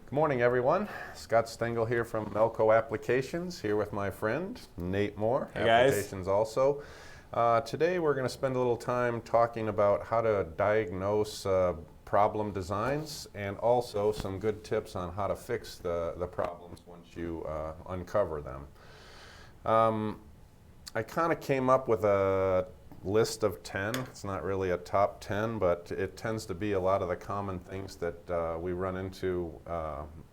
Good morning, everyone. Scott Stengel here from Melco Applications, here with my friend Nate Moore, Hey guys. Applications also. Today we're going to spend a little time talking about how to diagnose problem designs and also some good tips on how to fix the problems once you uncover them. I kind of came up with a list of 10. It's not really a top 10, but it tends to be a lot of the common things that we run into,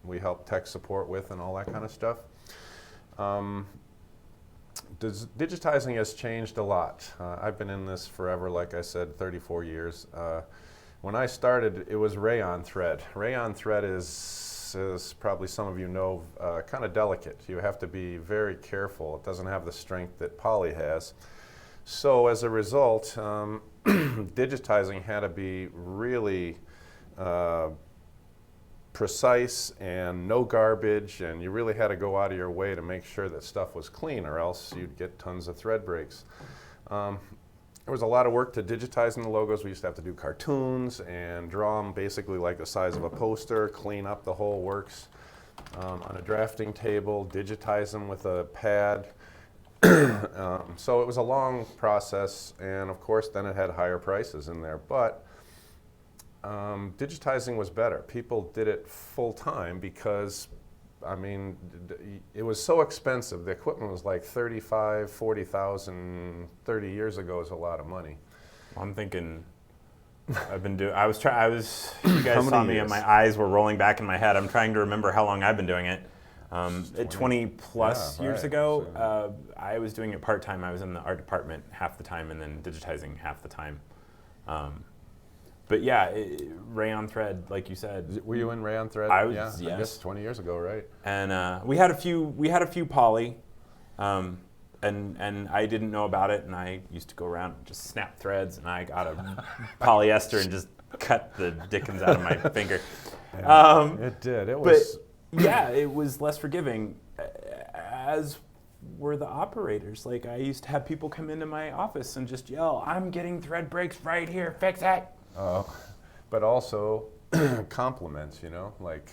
we help tech support with and all that kind of stuff. Digitizing has changed a lot. I've been in this forever, like I said, 34 years. When I started, it was rayon thread. Rayon thread is probably some of you know, kind of delicate. You have to be very careful. It doesn't have the strength that poly has. So as a result, digitizing had to be really precise and no garbage, and you really had to go out of your way to make sure that stuff was clean, or else you'd get tons of thread breaks. There was a lot of work to digitizing the logos. We used to have to do cartoons and draw them basically like the size of a poster, clean up the whole works on a drafting table, digitize them with a pad. So it was a long process, and of course then it had higher prices in there, but digitizing was better. People did it full time because, I mean, it was so expensive. The equipment was like $35,000, $40,000 30 years ago is a lot of money. I'm thinking, you guys saw me and my eyes were rolling back in my head. I'm trying to remember how long I've been doing it. 20 plus years ago, I was doing it part-time. I was in the art department half the time and then digitizing half the time. But yeah, rayon thread, like you said. Were you in rayon thread? Yes. I guess 20 years ago, right? And we had a few poly, and I didn't know about it, and I used to go around and just snap threads, and I got a polyester and just cut the dickens out of my finger. Yeah, it did. It was. Yeah, it was less forgiving, as were the operators. Like, I used to have people come into my office and just yell, "I'm getting thread breaks right here, fix it!" But also compliments, you know, like.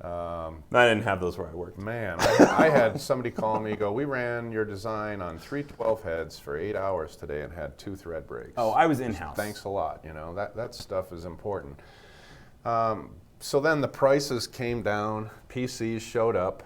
I didn't have those where I worked. Man, I had somebody call me, go, "We ran your design on 3 12 heads for 8 hours today and had 2 thread breaks." Oh, I was in-house. Thanks a lot, you know, that stuff is important. So then the prices came down, PCs showed up,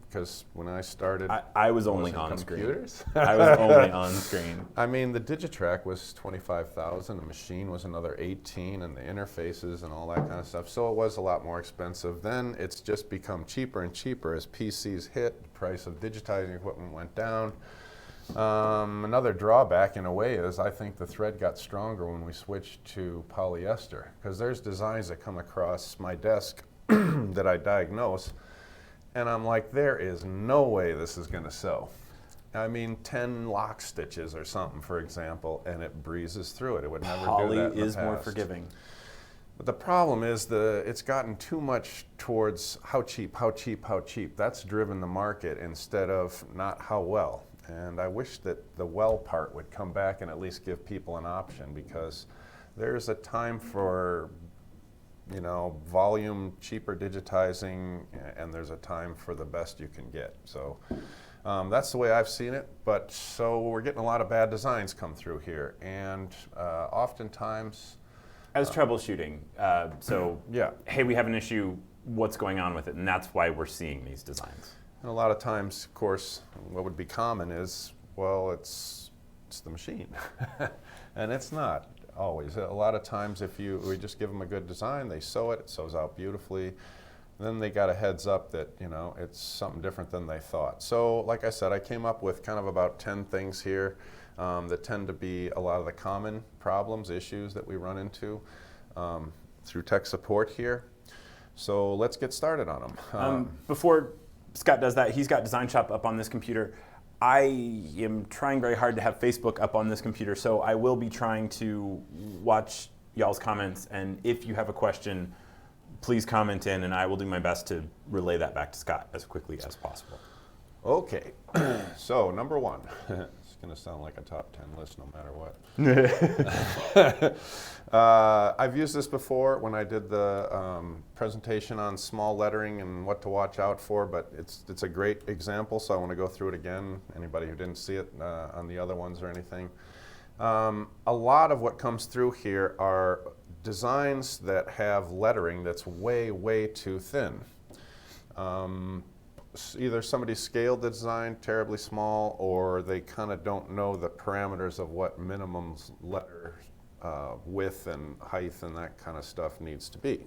because when I started, I was only on computers. Screen. I was only on screen. I mean, the Digitrack was $25,000, the machine was another $18,000, and the interfaces and all that kind of stuff. So it was a lot more expensive. Then it's just become cheaper and cheaper as PCs hit. The price of digitizing equipment went down. Another drawback in a way is I think the thread got stronger when we switched to polyester, because there's designs that come across my desk that I diagnose, and I'm like, there is no way this is going to sew. I mean, 10 lock stitches or something, for example, and it breezes through it. It would never do that in the past. Poly is more forgiving. But the problem is it's gotten too much towards how cheap, how cheap, how cheap. That's driven the market instead of not how well. And I wish that the well part would come back and at least give people an option, because there's a time for, you know, volume, cheaper digitizing, and there's a time for the best you can get. So that's the way I've seen it. But so we're getting a lot of bad designs come through here, and oftentimes. As troubleshooting, yeah. Hey, we have an issue, what's going on with it? And that's why we're seeing these designs. And a lot of times, of course, what would be common is, well, it's the machine. And it's not always. A lot of times we just give them a good design, they sew it sews out beautifully. Then they got a heads up that, you know, it's something different than they thought. So like I said, I came up with kind of about 10 things here that tend to be a lot of the common problems, issues that we run into through tech support here. So let's get started on them. Before Scott does that, he's got Design Shop up on this computer. I am trying very hard to have Facebook up on this computer, so I will be trying to watch y'all's comments, and if you have a question, please comment in, and I will do my best to relay that back to Scott as quickly as possible. Okay, so number one, going to sound like a top 10 list no matter what. I've used this before when I did the presentation on small lettering and what to watch out for, but it's a great example, so I want to go through it again. Anybody who didn't see it on the other ones or anything. A lot of what comes through here are designs that have lettering that's way, way too thin. Either somebody scaled the design terribly small, or they kind of don't know the parameters of what minimum letter width and height and that kind of stuff needs to be.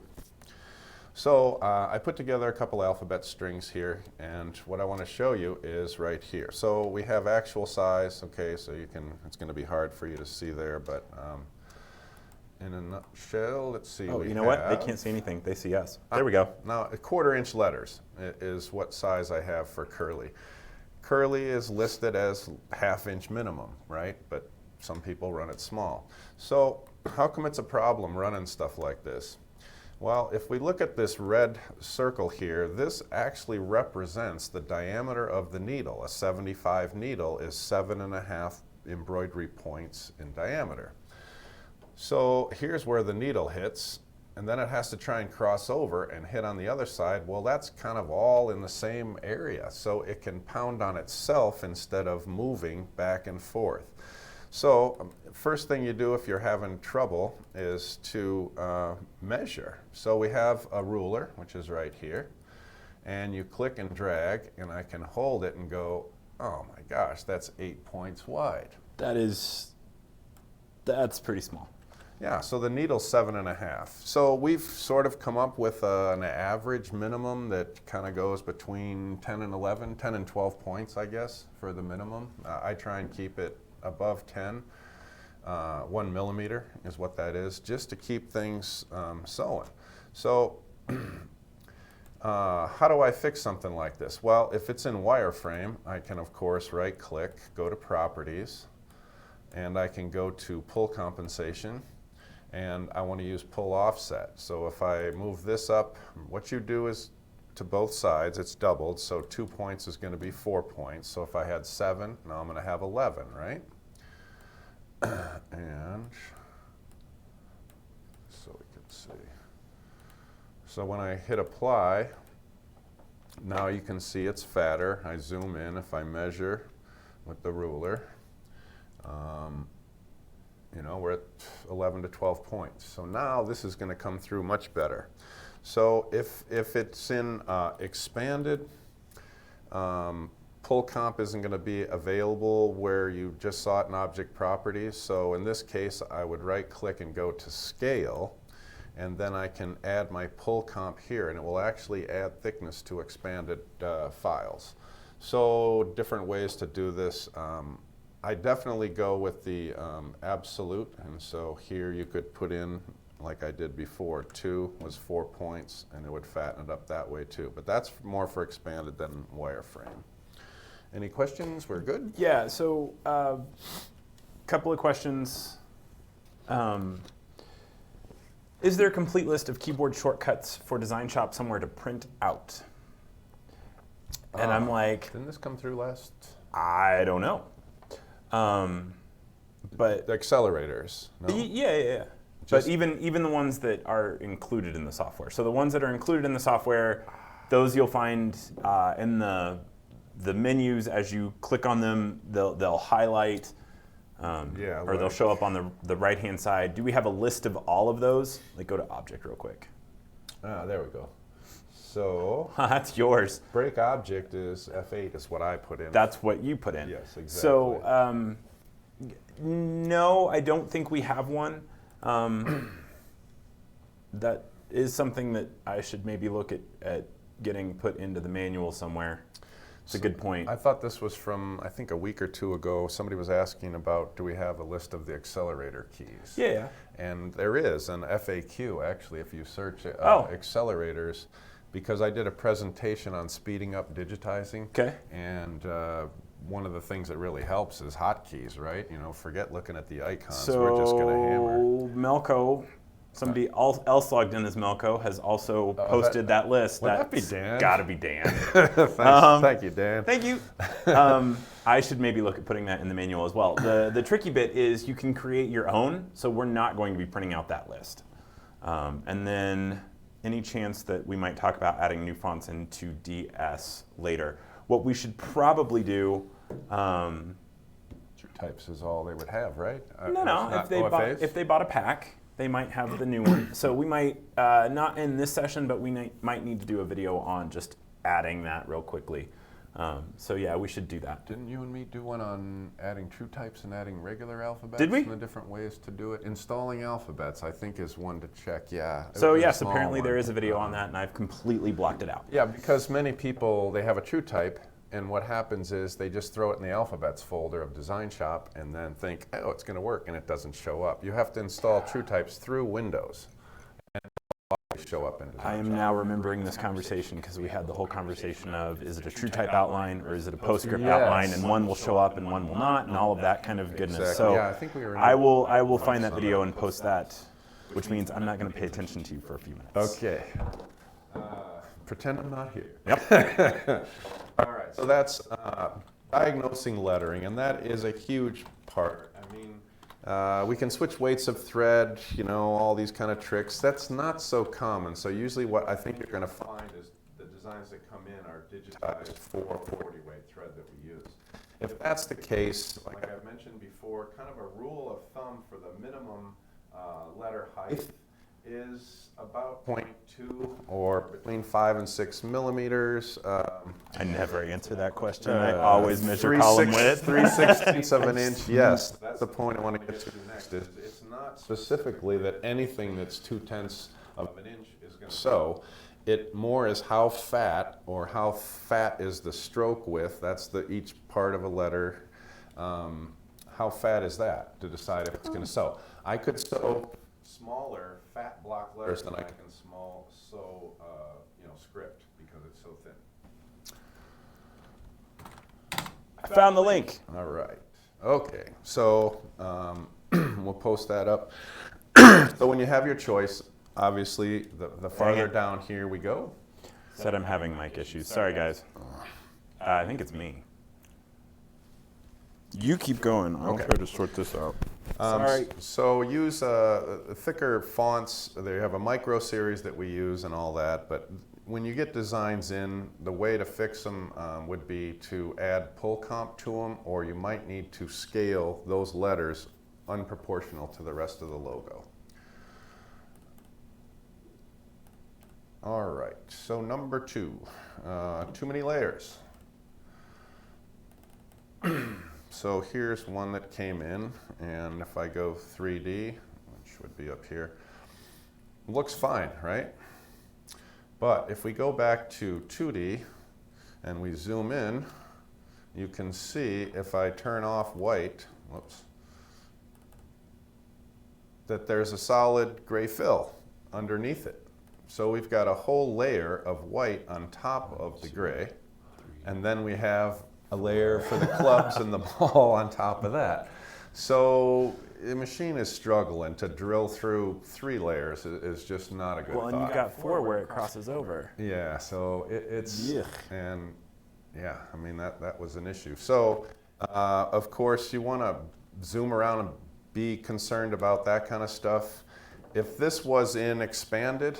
So I put together a couple alphabet strings here, and what I want to show you is right here. So we have actual size, okay, so you can, it's going to be hard for you to see there, but in a nutshell, let's see. Oh, you know what? They can't see anything. They see us. There we go. Now, 1/4 inch letters is what size I have for curly. Curly is listed as 1/2 inch minimum, right? But some people run it small. So how come it's a problem running stuff like this? Well, if we look at this red circle here, this actually represents the diameter of the needle. A 75 needle is 7.5 embroidery points in diameter. So here's where the needle hits, and then it has to try and cross over and hit on the other side. Well, that's kind of all in the same area, so it can pound on itself instead of moving back and forth. So first thing you do if you're having trouble is to measure. So we have a ruler, which is right here, and you click and drag, and I can hold it and go, oh my gosh, that's 8 points wide. That's pretty small. Yeah, so the needle's 7.5. So we've sort of come up with an average minimum that kind of goes between 10 and 11, 10 and 12 points, I guess, for the minimum. I try and keep it above 10. 1 millimeter is what that is, just to keep things sewing. So how do I fix something like this? Well, if it's in wireframe, I can, of course, right-click, go to Properties, and I can go to Pull Compensation, and I want to use Pull Offset. So if I move this up, what you do is to both sides, it's doubled, so 2 points is going to be 4 points. So if I had 7, now I'm going to have 11, right? And so we can see. So when I hit Apply, now you can see it's fatter. I zoom in. If I measure with the ruler, you know, we're at 11 to 12 points. So now this is going to come through much better. So if it's in expanded, Pull Comp isn't going to be available where you just saw it in Object Properties. So in this case, I would right-click and go to Scale, and then I can add my Pull Comp here, and it will actually add thickness to expanded files. So different ways to do this. I definitely go with the absolute, and so here you could put in, like I did before, 2 was 4 points, and it would fatten it up that way too. But that's more for expanded than wireframe. Any questions? We're good? Yeah, so couple of questions. Is there a complete list of keyboard shortcuts for Design Shop somewhere to print out? And I'm like, didn't this come through last? I don't know. But the accelerators. No? Yeah. But even the ones that are included in the software. So the ones that are included in the software, those you'll find in the menus. As you click on them, they'll highlight, or they'll show up on the right-hand side. Do we have a list of all of those? Like, go to Object real quick. There we go. So that's yours. Break Object is F8 is what I put in. That's what you put in. Yes, exactly. So no, I don't think we have one. That is something that I should maybe look at getting put into the manual somewhere. It's a good point. I thought this was from, I think, a week or two ago. Somebody was asking about, do we have a list of the accelerator keys? Yeah. And there is an FAQ, actually, if you search accelerators, because I did a presentation on speeding up digitizing. Okay. And one of the things that really helps is hotkeys, right? You know, forget looking at the icons. So we're just going to hammer. Melco, somebody else logged in as Melco, has also posted that list. Would that be Dan? Gotta be Dan. Thank you, Dan. Thank you. I should maybe look at putting that in the manual as well. The tricky bit is you can create your own, so we're not going to be printing out that list. And then any chance that we might talk about adding new fonts into DS later. What we should probably do. TrueTypes is all they would have, right? No. If they bought a pack, they might have the new one. So we might not in this session, but we might need to do a video on just adding that real quickly. So yeah, we should do that. Didn't you and me do one on adding TrueTypes and adding regular alphabets? Did we? And the different ways to do it. Installing alphabets, I think, is one to check. Yeah. So yes, apparently there is a video on that, and I've completely blocked it out. Yeah, because many people, they have a TrueType, and what happens is they just throw it in the alphabets folder of Design Shop and then think, oh, it's going to work, and it doesn't show up. You have to install TrueTypes through Windows. And show up in Design I am Shop. now remembering this conversation because we had the whole conversation of, is it a TrueType outline or is it a PostScript outline, and one will show up and one will not, and all of that kind of goodness. Exactly. So Yeah, I think we were I will find that video and post that, which means I'm not going to pay attention to you for a few minutes. Okay. Pretend I'm not here. Yep. All right, so that's diagnosing lettering, and that is a huge part. I mean, we can switch weights of thread, you know, all these kind of tricks. That's not so common. So usually what I think you're going to find is the designs that come in are digitized 440 weight thread that we use. If that's the case, like I've mentioned before, kind of a rule of thumb for the minimum letter height is about 0.2 or between 5 and 6 millimeters. I never answer that question. I always measure column width. 3/16 of an inch, yes. That's the point I want to get to next. It's not specifically that anything that's 2/10 of an inch is going to sew. It more is how fat, or how fat is the stroke width. That's each part of a letter. How fat is that to decide if it's going to sew? I could sew smaller fat block letters than I can sew script because it's so thin. I found the link. All right. Okay. So we'll post that up. So when you have your choice, obviously the farther down here we go. Said I'm having mic issues. Sorry, guys. I think it's me. You keep going. I'll try to sort this out. Sorry. So use thicker fonts. They have a micro series that we use and all that, but when you get designs in, the way to fix them would be to add pull comp to them, or you might need to scale those letters unproportional to the rest of the logo. All right, so number 2, too many layers. So here's one that came in, and if I go 3D, which would be up here, looks fine, right? But if we go back to 2D and we zoom in, you can see if I turn off white, whoops, that there's a solid gray fill underneath it. So we've got a whole layer of white on top of the gray, and then we have a layer for the clubs and the ball on top of that. So the machine is struggling to drill through 3 layers is just not a good thought. Well, and you've got 4 where it crosses over. Yeah, so it's, Yuck. and yeah, I mean, that was an issue. So, of course, you want to zoom around and be concerned about that kind of stuff. If this was in expanded,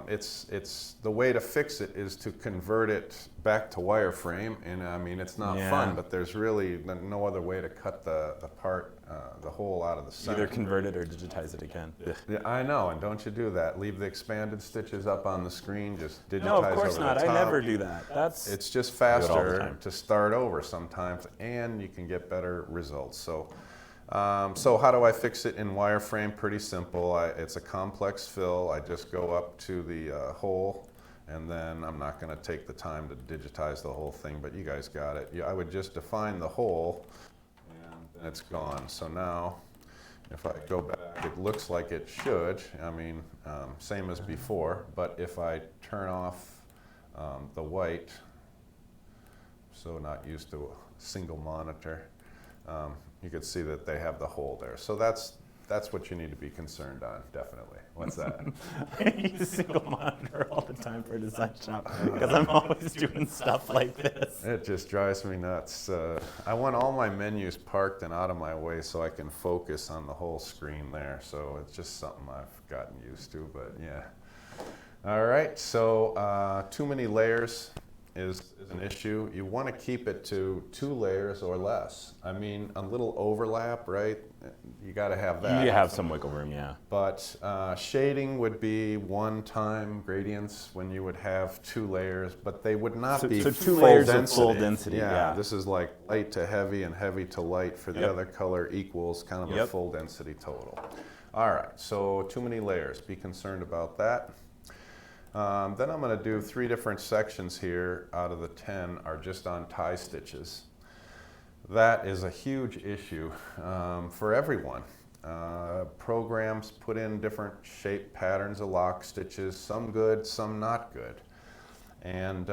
it's the way to fix it is to convert it back to wireframe, and I mean it's not fun, but there's really no other way to cut the hole out of the center. Either convert it or digitize it again. Yeah, I know, and don't you do that. Leave the expanded stitches up on the screen, just digitize No, of course over not. the top. I never do that. It's just all the faster time. to start over sometimes, and you can get better results. So. So how do I fix it in wireframe? Pretty simple. It's a complex fill. I just go up to the hole, and then I'm not going to take the time to digitize the whole thing, but you guys got it. I would just define the hole, and then it's gone. So now, if I go back, it looks like it should. I mean, same as before, but if I turn off the white, so not used to a single monitor, you could see that they have the hole there. So that's what you need to be concerned on, definitely. What's that? I use a single monitor all the have time for a design shop because I'm always doing stuff like this. It just drives me nuts. I want all my menus parked and out of my way so I can focus on the whole screen there. So it's just something I've gotten used to, but yeah. All right, so too many layers is an issue. You want to keep it to 2 layers or less. I mean, a little overlap, right? You got to have that. You have some wiggle room, yeah. But shading would be one-time gradients when you would have 2 layers, but they would not be so 2 full layers density. of full density. Yeah, this is like light to heavy and heavy to light for the other color equals kind of a full density total. All right, so too many layers. Be concerned about that. Then I'm going to do 3 different sections here out of the 10 are just on tie stitches. That is a huge issue for everyone. Programs put in different shape patterns of lock stitches, some good, some not good. And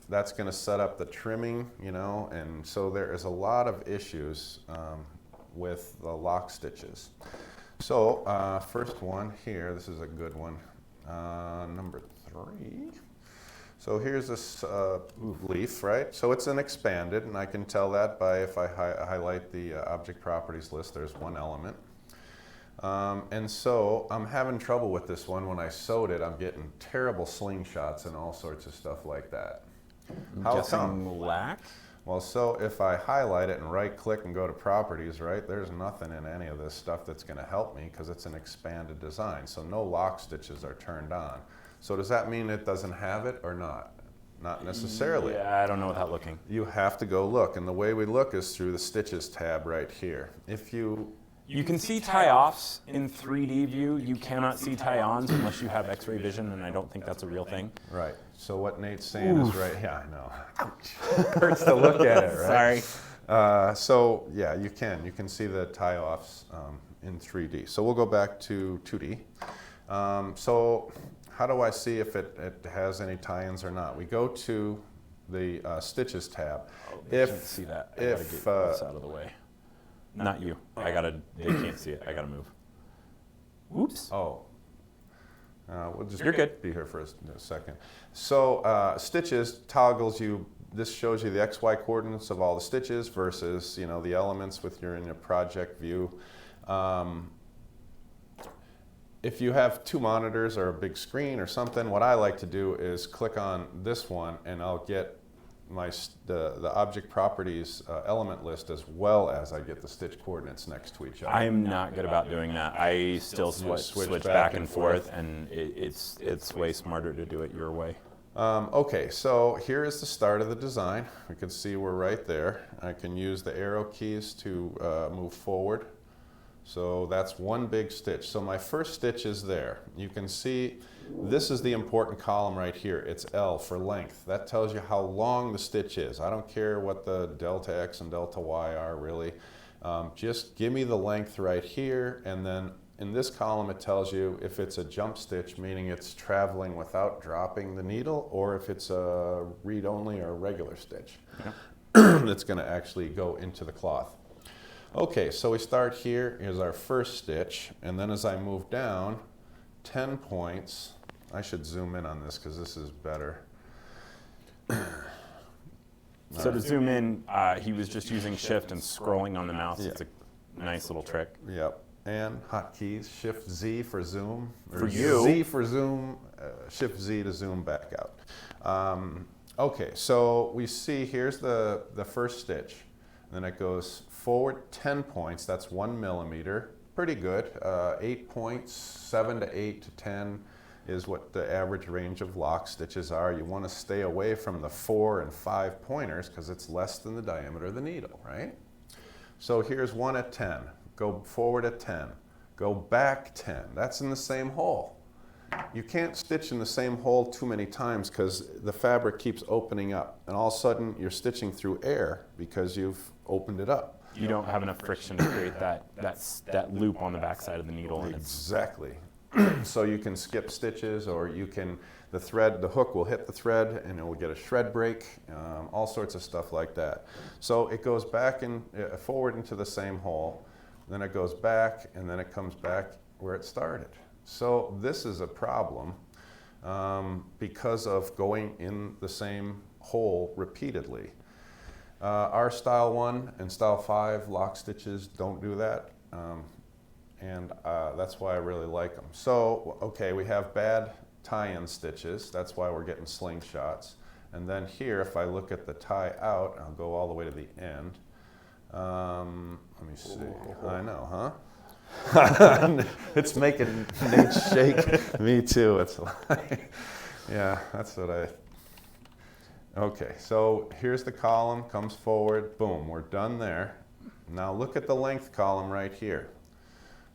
that's going to set up the trimming, you know, and so there is a lot of issues with the lock stitches. So first one here, this is a good one. Number 3. So here's this leaf, right? So it's an expanded, and I can tell that by if I highlight the object properties list, there's 1 element. And so I'm having trouble with this one. When I sewed it, I'm getting terrible slingshots and all sorts of stuff like that. How come? Lack? Well, so if I highlight it and right-click and go to properties, right, there's nothing in any of this stuff that's going to help me because it's an expanded design. So no lock stitches are turned on. So does that mean it doesn't have it or not? Not necessarily. Yeah, I don't know without looking. You have to go look, and the way we look is through the Stitches tab right here. If you can see tie-offs in 3D view. You cannot see tie-ons unless you have X-ray vision, and I don't think that's a real thing. Right. So what Nate's saying is right. Yeah, I know. Ouch. Hurts to look at it, right? Sorry. So yeah, you can see the tie-offs in 3D. So we'll go back to 2D. So how do I see if it has any tie-ins or not? We go to the Stitches tab. Oh, they can't see that. I gotta get this out of the way. Not you. They can't see it. I gotta move. Oops. Oh. We'll just You're good. Be here for a second. So Stitches toggles you. This shows you the XY coordinates of all the stitches versus the elements with in your project view. If you have 2 monitors or a big screen or something, what I like to do is click on this one, and I'll get the object properties element list as well as I get the stitch coordinates next to each other. I am not good about doing that. I still switch back and forth, and it's way smarter to do it your way. Okay, so here is the start of the design. We can see we're right there. I can use the arrow keys to move forward. So that's 1 big stitch. So my first stitch is there. You can see this is the important column right here. It's L for length. That tells you how long the stitch is. I don't care what the delta X and delta Y are really. Just give me the length right here, and then in this column it tells you if it's a jump stitch, meaning it's traveling without dropping the needle, or if it's a read-only or regular stitch. That's going to actually go into the cloth. Okay, so we start here. Here's our first stitch, and then as I move down, 10 points. I should zoom in on this because this is better. So to zoom in, he was just using Shift and scrolling on the mouse. Yeah. It's a nice little trick. Yep. And hotkeys, Shift Z for zoom. For you. Z for zoom, Shift Z to zoom back out. Okay, so we see here's the first stitch. Then it goes forward 10 points, that's 1 millimeter. Pretty good. 8 points, 7 to 8 to 10 is what the average range of lock stitches are. You want to stay away from the 4 and 5 pointers because it's less than the diameter of the needle, right? So here's 1 at 10. Go forward at 10. Go back 10. That's in the same hole. You can't stitch in the same hole too many times because the fabric keeps opening up, and all of a sudden you're stitching through air because you've opened it up. You don't have enough friction to create that loop on the backside of the needle. Exactly. So you can skip stitches, or you can, the hook will hit the thread and it will get a shred break, all sorts of stuff like that. So it goes back and forward into the same hole, then it goes back, and then it comes back where it started. So this is a problem. because of going in the same hole repeatedly. Our style 1 and style 5 lock stitches don't do that, and that's why I really like them. So, okay, we have bad tie-in stitches, that's why we're getting slingshots. And then here, if I look at the tie out, I'll go all the way to the end. Let me see. I know, huh? It's making Nate shake. Me too. It's like, yeah, that's what I. Okay, so here's the column, comes forward, boom, we're done there. Now look at the length column right here.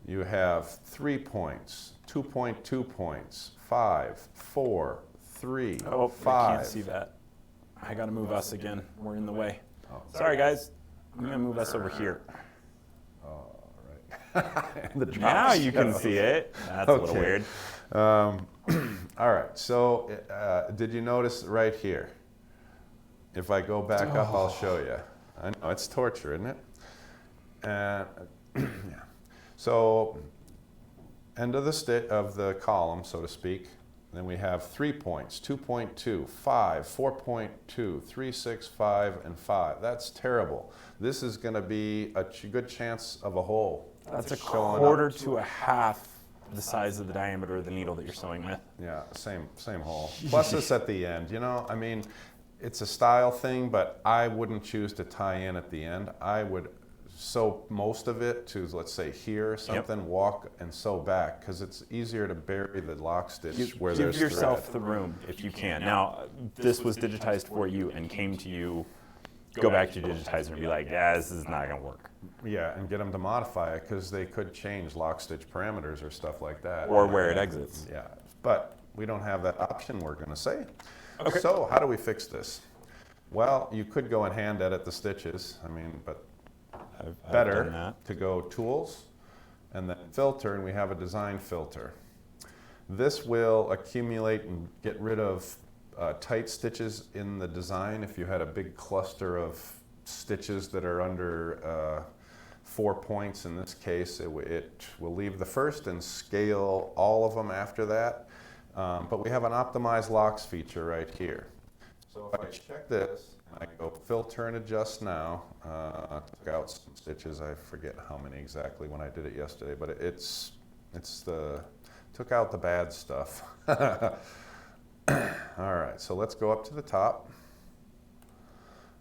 You have 3 points, 2.2 points, 5, 4, 3, oh, 5. I can't see that. I gotta move us again. We're in the way. Oh, sorry, guys. I'm gonna move us over here. All right. Now you can see it. That's okay. A little weird. All right, so did you notice right here? If I go back up, I'll show you. I know, it's torture, isn't it? Yeah. So, end of the column, so to speak. Then we have 3 points, 2.2, 5, 4.2, 3, 6, 5, and 5. That's terrible. This is going to be a good chance of a hole. That's a quarter to a half the size of the diameter of the needle that you're sewing with. Yeah, same hole. Plus this at the end, you know, I mean, it's a style thing, but I wouldn't choose to tie in at the end. I would sew most of it to, let's say, here or something, yep. Walk and sew back, because it's easier to bury the lock stitch where there's thread. Give yourself thread. The room if you can. Now, this was digitized for you and came to you, go back to your digitizer and be like, yeah, this is not going to work. Yeah, and get them to modify it, because they could change lock stitch parameters or stuff like that. Or where it exits. Yeah, but we don't have that option, we're going to say. Okay. So how do we fix this? Well, you could go and hand edit the stitches, I mean, but better to go tools and then filter, and we have a design filter. This will accumulate and get rid of tight stitches in the design. If you had a big cluster of stitches that are under 4 points in this case, it will leave the first and scale all of them after that. But we have an optimized locks feature right here. So if I check this, I go filter and adjust now. I took out some stitches. I forget how many exactly when I did it yesterday, but took out the bad stuff. All right, so let's go up to the top.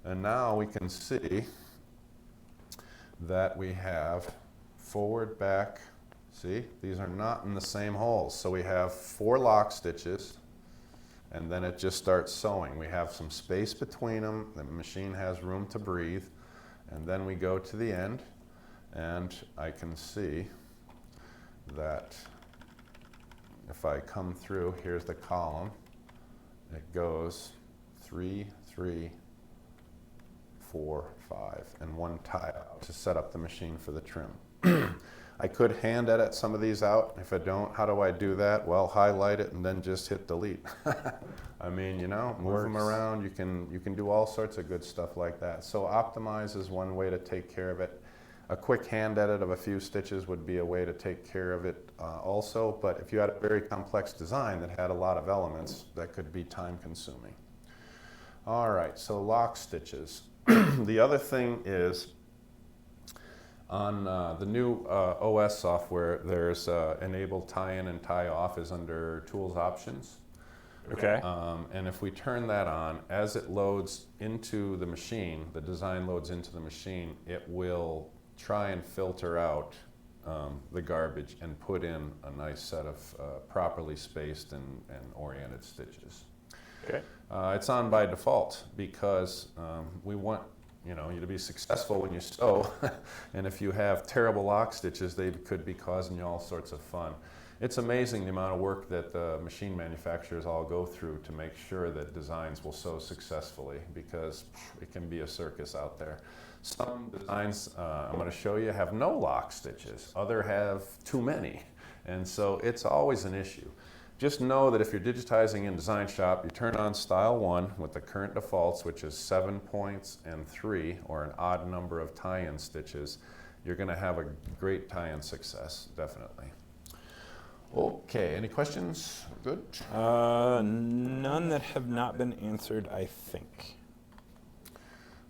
And now we can see that we have forward, back. See, these are not in the same holes. So we have 4 lock stitches, and then it just starts sewing. We have some space between them. The machine has room to breathe. And then we go to the end, and I can see that if I come through, here's the column. It goes 3, 3, 4, 5, and 1 tie out to set up the machine for the trim. I could hand edit some of these out. If I don't, how do I do that? Well, highlight it and then just hit delete. I mean, you know, move them around. You can do all sorts of good stuff like that. So optimize is one way to take care of it. A quick hand edit of a few stitches would be a way to take care of it also. But if you had a very complex design that had a lot of elements, that could be time consuming. All right, so lock stitches. The other thing is, on the new OS software, there's enable tie-in and tie-off is under Tools Options. Okay. And if we turn that on, as it loads into the machine, the design loads into the machine, it will try and filter out the garbage and put in a nice set of properly spaced and oriented stitches. Okay. It's on by default because we want you to be successful when you sew, and if you have terrible lock stitches, they could be causing you all sorts of fun. It's amazing the amount of work that the machine manufacturers all go through to make sure that designs will sew successfully, because it can be a circus out there. Some designs I'm going to show you have no lock stitches, others have too many, and so it's always an issue. Just know that if you're digitizing in Design Shop, you turn on Style 1 with the current defaults, which is 7 points and 3, or an odd number of tie-in stitches. You're going to have a great tie-in success, definitely. Okay, any questions? Good. None that have not been answered, I think.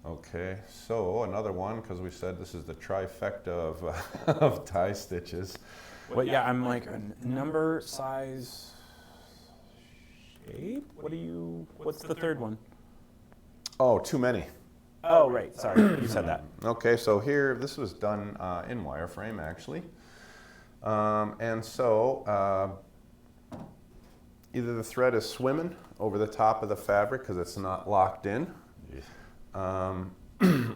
Okay, so another one, because we said this is the trifecta of, of tie stitches. Well, yeah, I'm like, number, size, shape? What's the third one? Oh, too many. Oh, right, sorry, you said that. Okay, so here, this was done in wireframe, actually. And so, either the thread is swimming over the top of the fabric because it's not locked in,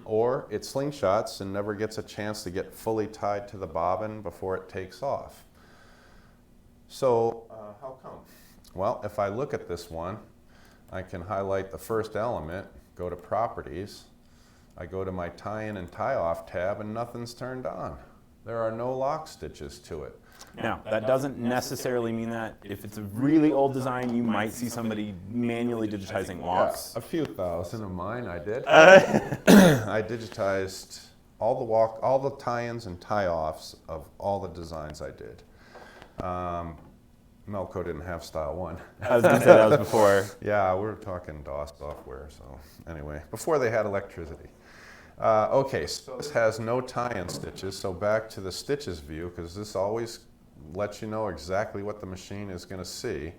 or it slingshots and never gets a chance to get fully tied to the bobbin before it takes off. So, how come? Well, if I look at this one, I can highlight the first element, go to Properties, I go to my tie-in and tie-off tab, and nothing's turned on. There are no lock stitches to it. Now, that doesn't necessarily mean that if it's a really old design, you might see somebody manually digitizing locks. Yeah, a few thousand of mine I did. I digitized all the tie-ins and tie-offs of all the designs I did. Melco didn't have Style 1. I was going to say that was before. Yeah, we were talking DOS software, so anyway, before they had electricity. Okay, so this has no tie-in stitches, so back to the stitches view, because this always lets you know exactly what the machine is going to see,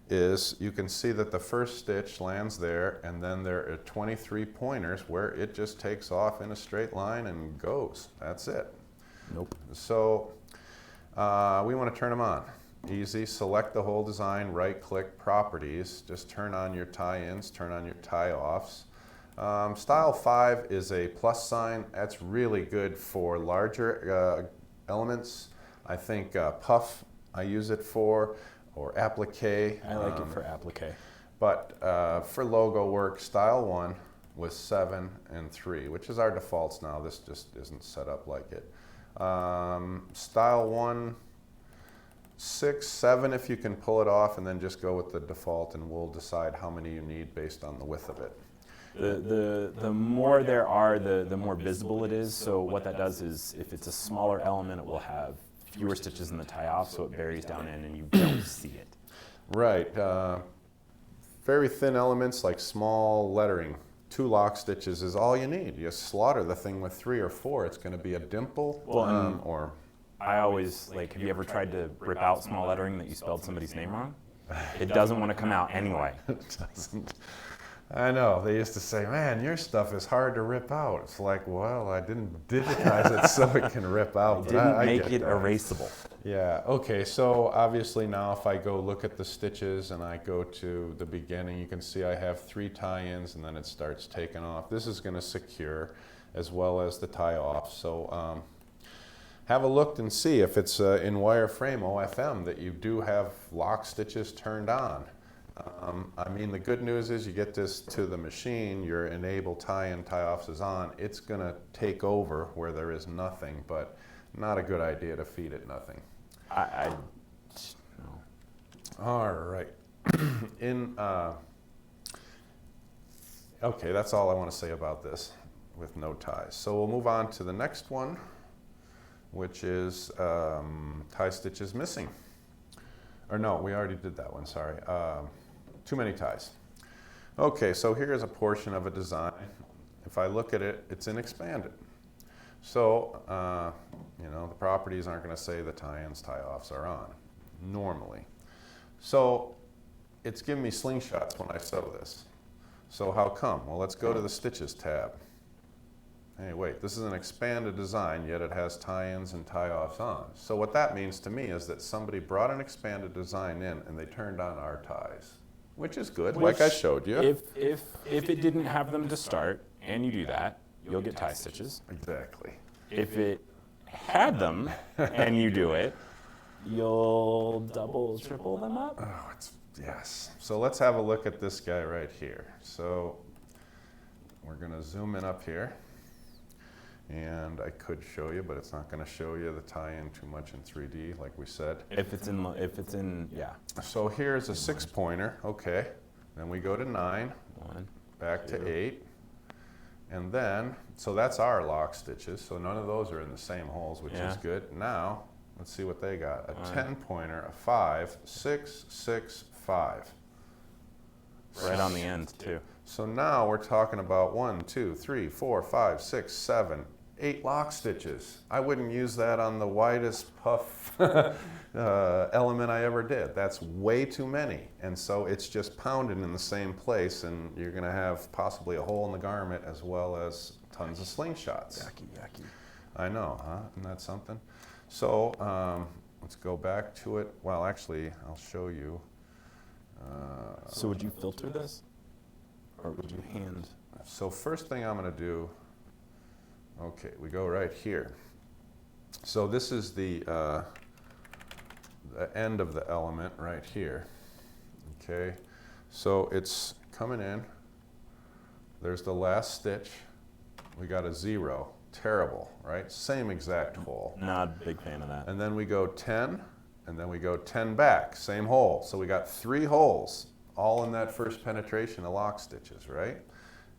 is you can see that the first stitch lands there, and then there are 23 pointers where it just takes off in a straight line and goes. That's it. Nope. So we want to turn them on. Easy, select the whole design, right-click Properties, just turn on your tie-ins, turn on your tie-offs. Style 5 is a plus sign. That's really good for larger elements. I think puff I use it for, or applique. I like it for applique. But for logo work, Style 1 was 7 and 3, which is our defaults now. This just isn't set up like it. Style 1, 6, 7 if you can pull it off, and then just go with the default, and we'll decide how many you need based on the width of it. The more there are, the more visible it is. So what that does is, if it's a smaller element, it will have fewer stitches in the tie-off, so it buries down in and you don't see it. Right. Very thin elements like small lettering, 2 lock stitches is all you need. You slaughter the thing with 3 or 4. It's going to be a dimple or... I always, like, have you ever tried to rip out small lettering that you spelled somebody's name wrong? It doesn't want to come out anyway. It doesn't. I know. They used to say, man, your stuff is hard to rip out. It's like, well, I didn't digitize it so it can rip out. Didn't make it erasable. Yeah, okay, so obviously now if I go look at the stitches and I go to the beginning, you can see I have 3 tie-ins and then it starts taking off. This is going to secure as well as the tie-off. So have a look and see if it's in wireframe OFM that you do have lock stitches turned on. I mean, the good news is you get this to the machine, your enable tie-in, tie-offs is on. It's going to take over where there is nothing, but not a good idea to feed it nothing. No. All right. Okay, that's all I want to say about this with no ties. So we'll move on to the next one, which is tie stitches missing. Or no, we already did that one, sorry. Too many ties. Okay, so here's a portion of a design. If I look at it, it's in expanded. So, you know, the properties aren't going to say the tie-ins, tie-offs are on, normally. So, it's giving me slingshots when I sew this. So how come? Well, let's go to the Stitches tab. Hey, wait, this is an expanded design, yet it has tie-ins and tie-offs on. So what that means to me is that somebody brought an expanded design in and they turned on our ties, which is good, like I showed you. If it didn't have them to start, and you do that, you'll get tie stitches. Exactly. If it had them, and you do it, you'll double, triple them up. Oh, yes. So let's have a look at this guy right here. So we're going to zoom in up here. And I could show you, but it's not going to show you the tie-in too much in 3D, like we said. If it's in, yeah. So here's a 6-pointer, okay. Then we go to 9, 1, back 2. to 8. And then, so that's our lock stitches, so none of those are in the same holes, which is good. Now, Let's see what they got. A 10-pointer, a 5, 6, 6, 5. Right on the end, too. So now we're talking about 1, 2, 3, 4, 5, 6, 7, 8 lock stitches. I wouldn't use that on the widest puff element I ever did. That's way too many. And so it's just pounded in the same place, and you're going to have possibly a hole in the garment as well as tons of slingshots. Yucky, yucky. I know, huh? Isn't that something? So let's go back to it. Well, actually, I'll show you. So would you filter this? Or would you hand? So first thing I'm going to do, okay, we go right here. So this is the end of the element right here. Okay, so it's coming in. There's the last stitch. We got a 0. Terrible, right? Same exact hole. Not a big fan of that. And then we go 10, and then we go 10 back, same hole. So we got 3 holes, all in that first penetration of lock stitches, right?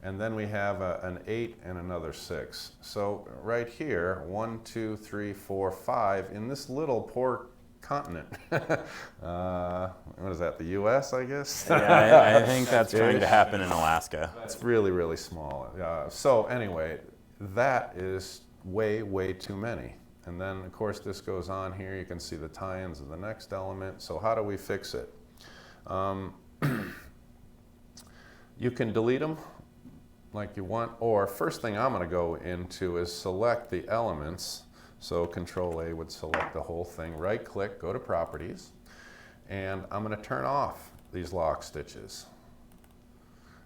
And then we have an 8 and another 6. So right here, 1, 2, 3, 4, 5, in this little poor continent. What is that, the US, I guess? Yeah, I think that's trying to happen in Alaska. It's really, really small. So anyway, that is way, way too many. And then, of course, this goes on here. You can see the tie-ins of the next element. So how do we fix it? You can delete them like you want, or first thing I'm going to go into is select the elements. So Control-A would select the whole thing. Right-click, go to Properties, and I'm going to turn off these lock stitches.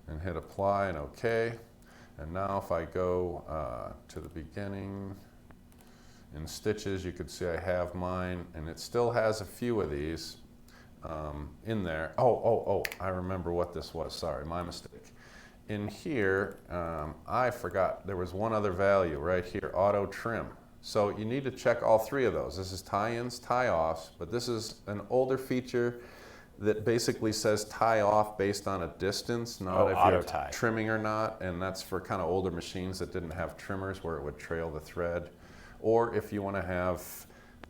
And hit Apply and OK. And now if I go to the beginning, in stitches, you can see I have mine, and it still has a few of these in there. Oh, I remember what this was. Sorry, my mistake. In here, I forgot there was one other value right here, auto trim. So you need to check all 3 of those. This is tie-ins, tie-offs, but this is an older feature that basically says tie off based on a distance, not if you're trimming or not, and that's for kind of older machines that didn't have trimmers where it would trail the thread. Or if you want to have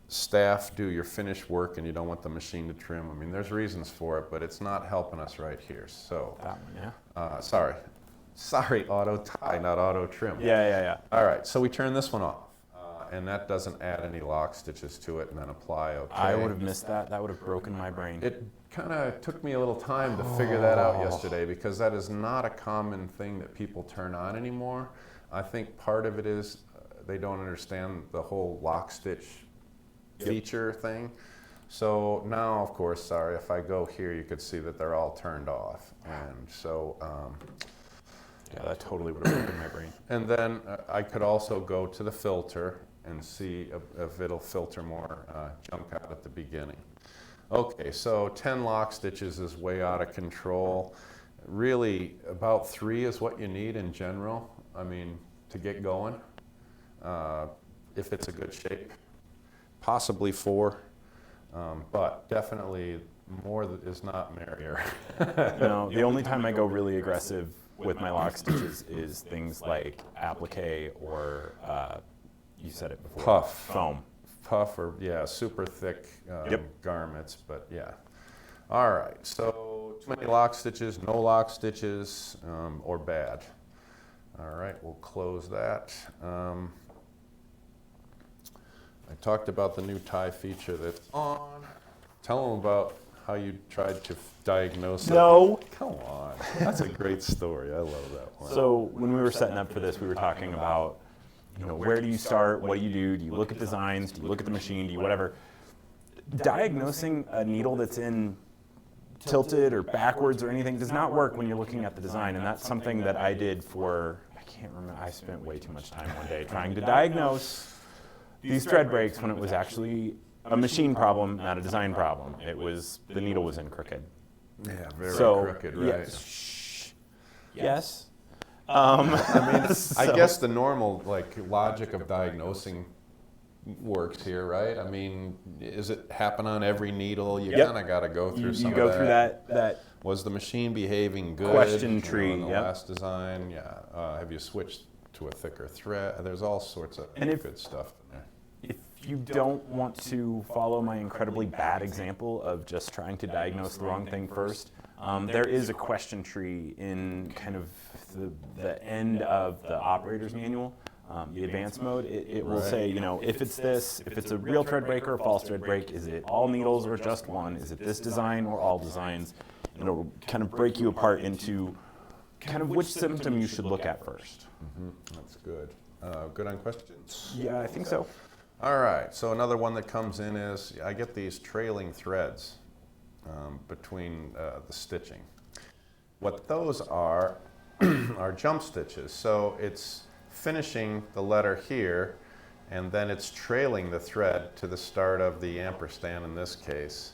staff do your finished work and you don't want the machine to trim. I mean, there's reasons for it, but it's not helping us right here. So, that one, yeah. Sorry, auto tie, not auto trim. Yeah. All right, so we turn this one off. And that doesn't add any lock stitches to it, and then apply OK. I would have missed that. That would have broken my brain. It kind of took me a little time to figure that out yesterday, because that is not a common thing that people turn on anymore. I think part of it is they don't understand the whole lock stitch feature thing. So now, of course, sorry, if I go here, you could see that they're all turned off. And so yeah, that totally would have broken my brain. And then I could also go to the filter and see if it'll filter more junk out at the beginning. Okay, so 10 lock stitches is way out of control. Really, about 3 is what you need in general, I mean, to get going, if it's a good shape. Possibly 4, but definitely more is not merrier. The only time I go really aggressive with my lock stitches is things like applique or, you said it before, foam. Puff or, yeah, super thick garments, but yeah. All right, so too many lock stitches, no lock stitches, or bad. All right, we'll close that. I talked about the new tie feature that's on. Tell them about how you tried to diagnose it. No. Come on. That's a great story. I love that one. So when we were setting up for this, we were talking about, where do you start? What do you do? Do you look at designs? Do you look at the machine? Do you whatever? Diagnosing a needle that's in tilted or backwards or anything does not work when you're looking at the design. And that's something that I did for, I can't remember, I spent way too much time one day trying to diagnose these thread breaks when it was actually a machine problem, not a design problem. It was, the needle was in crooked. Yeah, very crooked, right? Yes. I guess the normal logic of diagnosing works here, right? I mean, is it happen on every needle? You kind of got to go through some of that. You go through that. Was the machine behaving good? Question tree. In the last design, yeah. Have you switched to a thicker thread? There's all sorts of good stuff in there. If if you don't want to follow my incredibly bad example of just trying to diagnose the wrong thing first, there is a question tree in kind of the end of the operator's manual. The advanced mode, it will say, you know, if it's this, if it's a real thread break or a false thread break, is it all needles or just one? Is it this design or all designs? And it'll kind of break you apart into kind of which symptom you should look at first. That's good. Good on questions? Yeah, I think so. All right, so another one that comes in is I get these trailing threads between the stitching. What those are are jump stitches. So it's finishing the letter here, and then it's trailing the thread to the start of the ampersand in this case.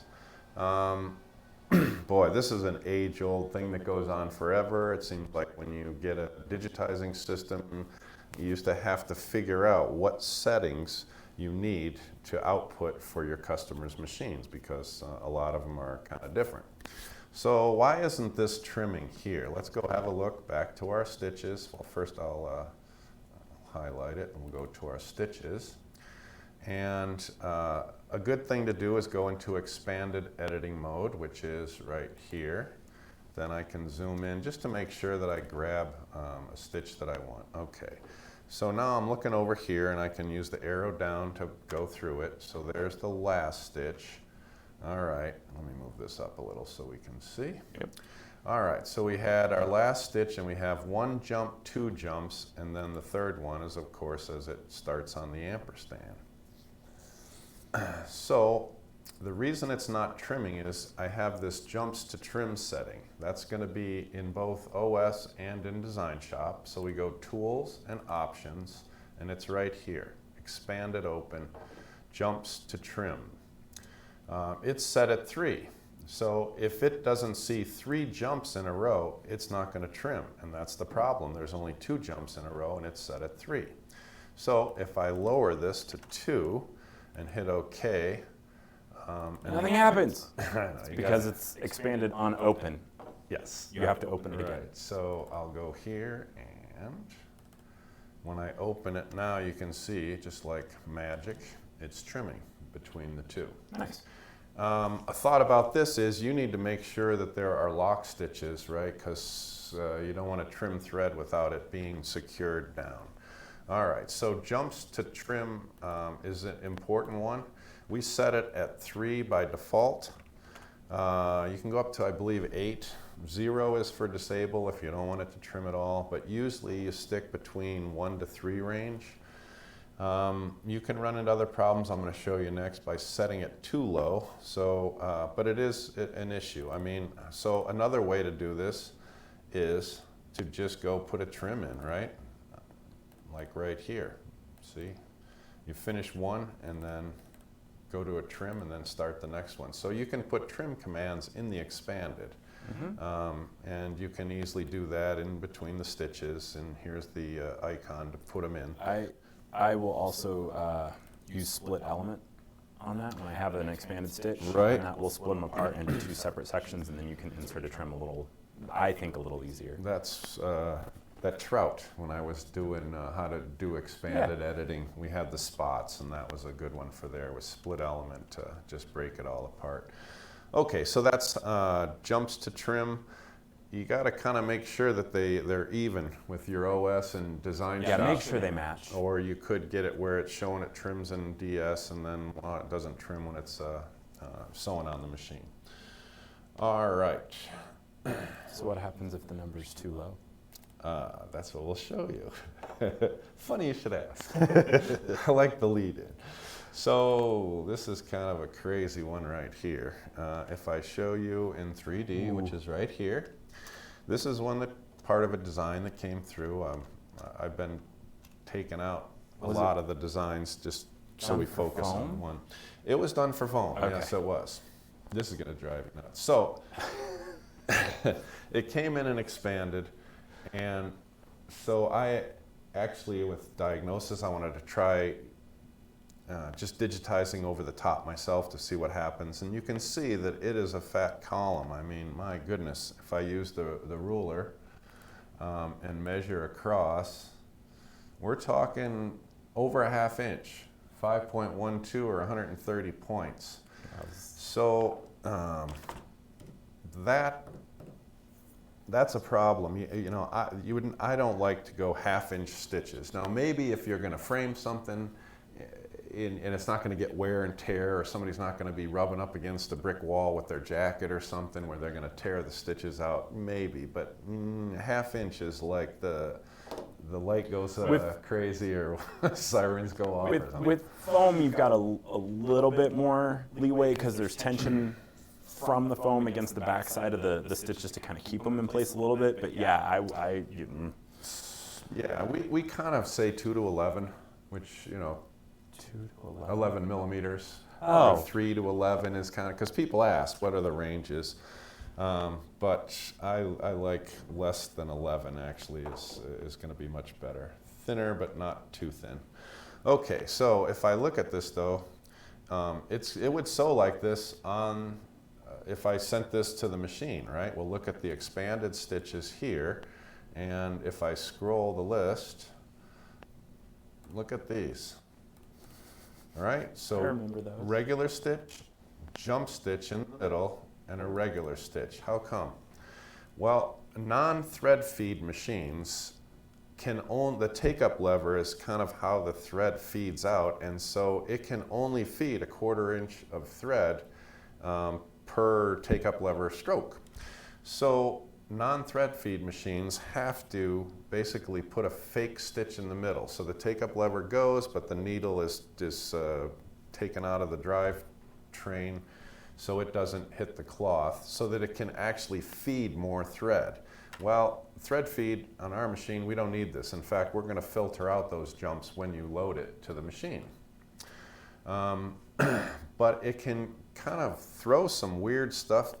Boy, this is an age-old thing that goes on forever. It seems like when you get a digitizing system, you used to have to figure out what settings you need to output for your customers' machines, because a lot of them are kind of different. So why isn't this trimming here? Let's go have a look back to our stitches. Well, first I'll highlight it and we'll go to our stitches. And a good thing to do is go into expanded editing mode, which is right here. Then I can zoom in just to make sure that I grab a stitch that I want. Okay, so now I'm looking over here and I can use the arrow down to go through it. So there's the last stitch. All right, let me move this up a little so we can see. Yep. All right, so we had our last stitch and we have one jump, two jumps, and then the third one is, of course, as it starts on the ampersand. So the reason it's not trimming is I have this jumps to trim setting. That's going to be in both OS and in Design Shop. So we go Tools and Options, and it's right here. Expand it open, jumps to trim. It's set at 3. So if it doesn't see 3 jumps in a row, it's not going to trim, and that's the problem. There's only 2 jumps in a row and it's set at 3. So if I lower this to 2 and hit OK, nothing happens. Because gotta, it's expanded on open. Yes. You have to open it again. Right. So I'll go here, and when I open it now, you can see, just like magic, it's trimming between the 2. Nice. A thought about this is you need to make sure that there are lock stitches, right? Because you don't want to trim thread without it being secured down. All right, so jumps to trim is an important one. We set it at 3 by default. You can go up to, I believe, 8. 0 is for disable if you don't want it to trim at all, but usually you stick between 1 to 3 range. You can run into other problems I'm going to show you next by setting it too low. So, but it is an issue. I mean, so another way to do this is to just go put a trim in, right? Like right here. See? You finish one and then go to a trim and then start the next one. So you can put trim commands in the expanded. And you can easily do that in between the stitches, and here's the icon to put them in. I will also use split element on that when I have an expanded stitch. Right. And that will split them apart into 2 separate sections, and then you can insert a trim a little, I think, a little easier. That's that trout, when I was doing how to do expanded editing, we had the spots, and that was a good one for there with split element to just break it all apart. Okay, so that's jumps to trim. You got to kind of make sure that they're even with your OS and Design Shop. Yeah, make sure they match. Or you could get it where it's showing it trims in DS, and then it doesn't trim when it's sewn on the machine. All right. So what happens if the number's too low? That's what we'll show you. Funny you should ask. I like the lead-in. So this is kind of a crazy one right here. If I show you in 3D, which is right here, this is one that part of a design that came through. I've been taking out a lot of the designs just so we focus on one. It was done for foam. Okay. Yes, it was. This is going to drive you nuts. So it came in and expanded, and so I actually, with Diagnosis, I wanted to try just digitizing over the top myself to see what happens. And you can see that it is a fat column. I mean, my goodness, if I use the ruler and measure across, we're talking over a ½ inch 5.12 or 130 points. So that's a problem. I don't like to go half-inch stitches. Now maybe if you're going to frame something and it's not going to get wear and tear, or somebody's not going to be rubbing up against a brick wall with their jacket or something where they're going to tear the stitches out, maybe. But half-inch is like the light goes crazy, or sirens go off. With foam, you've got a little bit more leeway because there's tension from the foam against the backside of the stitches to kind of keep them in place a little bit. But yeah, we kind of say 2 to 11, which 2 to 11 millimeters. Oh, 3 to 11 is kind of, because people ask what are the ranges. But I like less than 11 actually is going to be much better. Thinner, but not too thin. Okay, so if I look at this though, it would sew like this on, if I sent this to the machine, right? We'll look at the expanded stitches here, and if I scroll the list, look at these. All right, so I remember those. Regular stitch, jump stitch in the middle, and a regular stitch. How come? Well, non-thread feed machines can own, the take-up lever is kind of how the thread feeds out, and so it can only feed a 1/4 inch of thread per take-up lever stroke. So non-thread feed machines have to basically put a fake stitch in the middle. So the take-up lever goes, but the needle is taken out of the drive train so it doesn't hit the cloth, so that it can actually feed more thread. Well, thread feed on our machine, we don't need this. In fact, we're going to filter out those jumps when you load it to the machine. But it can kind of throw some weird stuff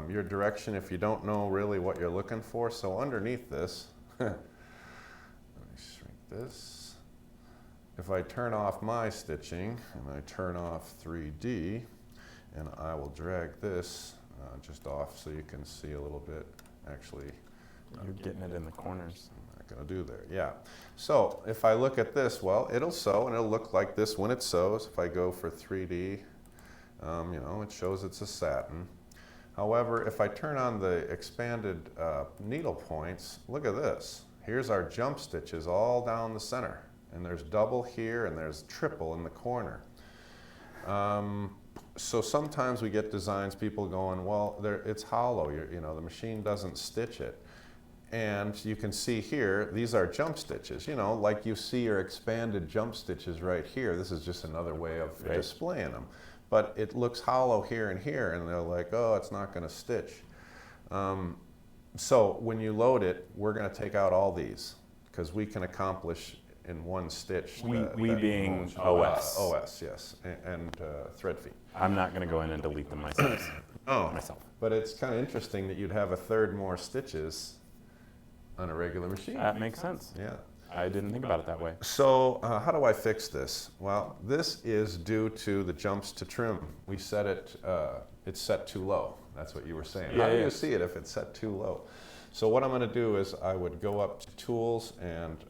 your direction if you don't know really what you're looking for. So underneath this, let me shrink this. If I turn off my stitching and I turn off 3D, and I will drag this just off so you can see a little bit. Actually, you're getting it in the corners. I'm not going to do there. Yeah. So if I look at this, well, it'll sew and it'll look like this when it sews. If I go for 3D, it shows it's a satin. However, if I turn on the expanded needle points, look at this. Here's our jump stitches all down the center. And there's double here and there's triple in the corner. So sometimes we get designs, people going, well, it's hollow, the machine doesn't stitch it. And you can see here, these are jump stitches, like you see your expanded jump stitches right here. This is just another way of displaying them. But it looks hollow here, and they're like, oh, it's not going to stitch. So when you load it, we're going to take out all these, because we can accomplish in one stitch. We being OS. OS, yes, and thread feed. I'm not going to go in and delete them myself. myself. But it's kind of interesting that you'd have 1/3 more stitches on a regular machine. That makes sense. Yeah. I didn't think about it that way. So how do I fix this? Well, this is due to the jumps to trim. We set it, it's set too low. That's what you were saying. Yeah, how do you see it if it's set too low? So what I'm going to do is I would go up to Tools and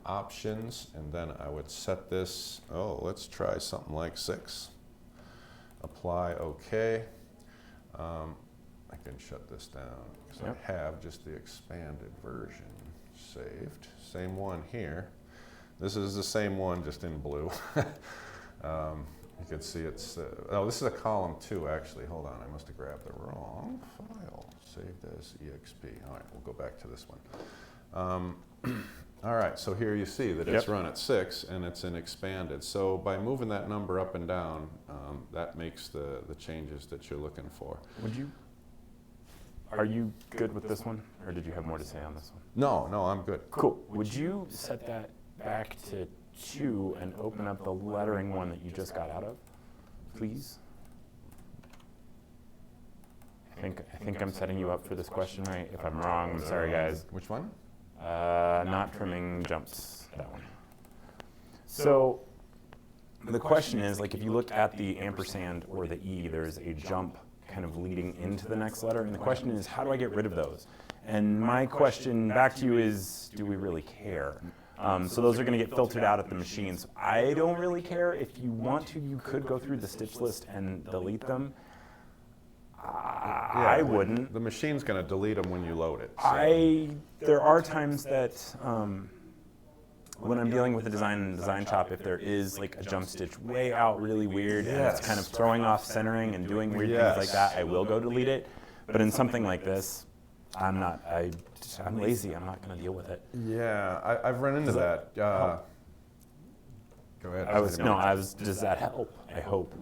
Options, and then I would set this, let's try something like 6. Apply OK. I can shut this down because I have just the expanded version saved. Same one here. This is the same one, just in blue. You can see it's, this is a column 2 actually. Hold on, I must have grabbed the wrong file. Saved as EXP. All right, we'll go back to this one. All right, so here you see that it's run at 6 and it's in expanded. So by moving that number up and down, that makes the changes that you're looking for. Are you good with this one, or did you have more to say on this one? No, I'm good. Cool. Would you set that back to 2 and open up the lettering one that you just got out of, please? I think I'm setting you up for this question right. If I'm wrong, I'm sorry, guys. Which one? Not trimming jumps, that one. So the question is, like, if you look at the ampersand or the E, there's a jump kind of leading into the next letter, and the question is, how do I get rid of those? And my question back to you is, do we really care? So those are going to get filtered out at the machines. I don't really care. If you want to, you could go through the stitch list and delete them. I wouldn't. The machine's going to delete them when you load it. So. There are times that when I'm dealing with a design in Design Shop, if there is like a jump stitch way out really weird and it's kind of throwing off centering and doing weird things like that, I will go delete it. But in something like this, I'm lazy. I'm not going to deal with it. Yeah, I've run into that. Go ahead. Does that help? I hope.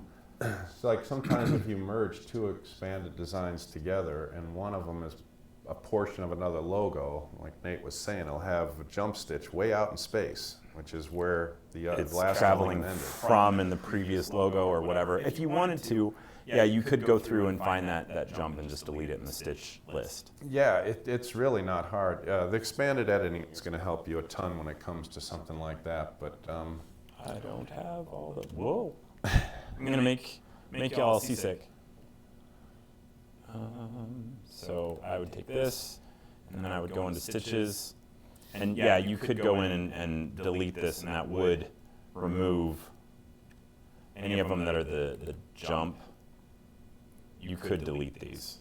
It's like sometimes if you merge two expanded designs together and one of them is a portion of another logo, like Nate was saying, it'll have a jump stitch way out in space, which is where the last traveling one ended. From in the previous logo or whatever. If you wanted to, yeah, you could go through and find that jump and just delete it in the stitch list. Yeah, it's really not hard. The expanded editing is going to help you a ton when it comes to something like that, but... I don't have all the... Whoa. I'm going to make y'all seasick. So I would take this, and then I would go into stitches. And yeah, you could go in and delete this, and that would remove any of them that are the jump. You could delete these.